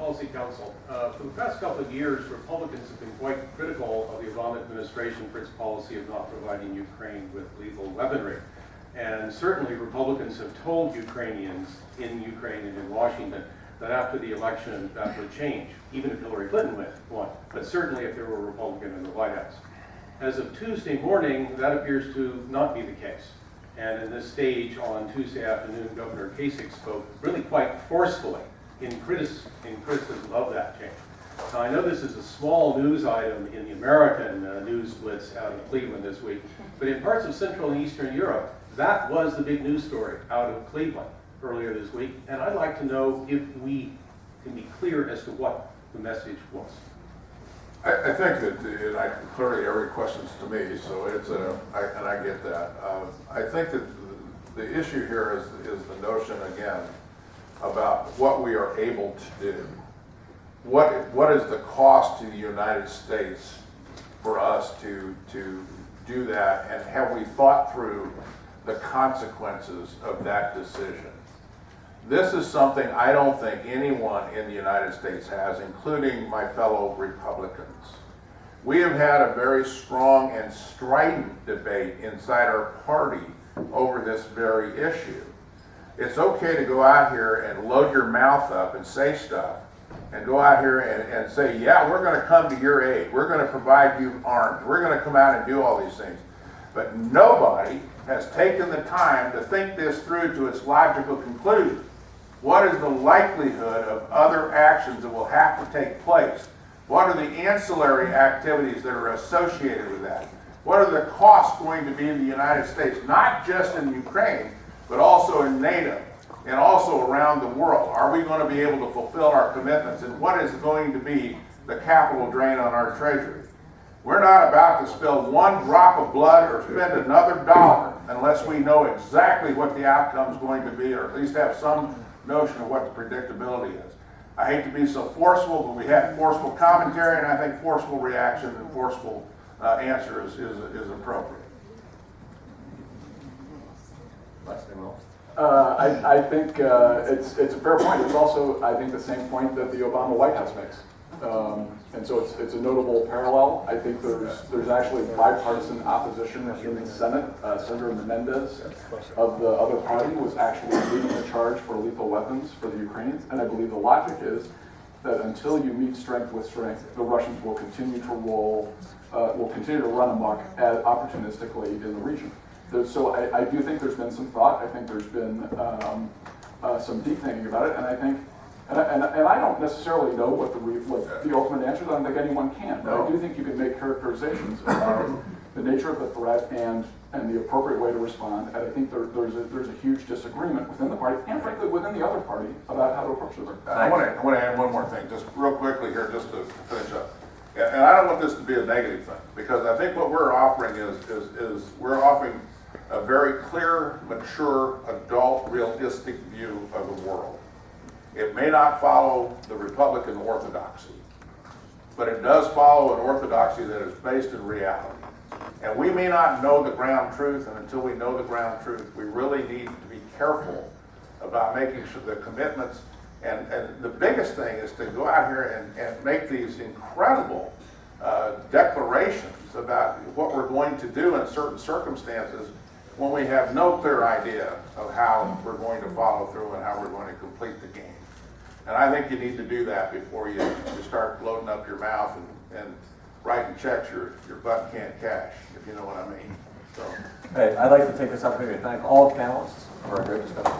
Policy Council. For the past couple of years, Republicans have been quite critical of the Obama administration for its policy of not providing Ukraine with lethal weaponry. And certainly Republicans have told Ukrainians in Ukraine and in Washington that after the election that would change, even if Hillary Clinton won, but certainly if there were a Republican in the White House. As of Tuesday morning, that appears to not be the case. And in this stage on Tuesday afternoon, Governor Kasich spoke really quite forcefully in criticism of that change. Now, I know this is a small news item in the American news blitz out of Cleveland this week, but in parts of Central and Eastern Europe, that was the big news story out of Cleveland earlier this week, and I'd like to know if we can be clear as to what the message was. I think that clearly every question's to me, so it's and I get that. I think that the issue here is the notion again about what we are able to do. What is the cost to the United States for us to do that, and have we thought through the consequences of that decision? This is something I don't think anyone in the United States has, including my fellow Republicans. We have had a very strong and strident debate inside our party over this very issue. It's okay to go out here and load your mouth up and say stuff, and go out here and say, yeah, we're going to come to your aid. We're going to provide you arms. We're going to come out and do all these things. But nobody has taken the time to think this through to its logical conclusion. What is the likelihood of other actions that will have to take place? What are the ancillary activities that are associated with that? What are the costs going to be in the United States, not just in Ukraine, but also in NATO and also around the world? Are we going to be able to fulfill our commitments? And what is going to be the capital drain on our treasury? We're not about to spill one drop of blood or spend another dollar unless we know exactly what the outcome is going to be, or at least have some notion of what the predictability is. I hate to be so forceful, but we had forceful commentary, and I think forceful reaction and forceful answer is appropriate. I think it's a fair point. It's also, I think, the same point that the Obama White House makes. And so it's a notable parallel. I think there's actually bipartisan opposition in the Senate. Senator Menendez of the other party was actually leading the charge for lethal weapons for the Ukrainians. And I believe the logic is that until you meet strength with strength, the Russians will continue to run amok opportunistically in the region. So I do think there's been some thought. I think there's been some deep thinking about it, and I think. And I don't necessarily know what the ultimate answer is. I don't think anyone can. But I do think you can make characterizations about the nature of the threat and the appropriate way to respond. And I think there's a huge disagreement within the party and frankly within the other party about how to approach it. I want to add one more thing, just real quickly here, just to finish up. And I don't want this to be a negative thing, because I think what we're offering is we're offering a very clear, mature, adult, realistic view of the world. It may not follow the Republican orthodoxy, but it does follow an orthodoxy that is based in reality. And we may not know the ground truth, and until we know the ground truth, we really need to be careful about making sure the commitments, and the biggest thing is to go out here and make these incredible declarations about what we're going to do in certain circumstances when we have no clear idea of how we're going to follow through and how we're going to complete the game. And I think you need to do that before you start loading up your mouth and writing checks your butt can't cash, if you know what I mean. So. Hey, I'd like to take this opportunity to thank all the panelists for a great discussion.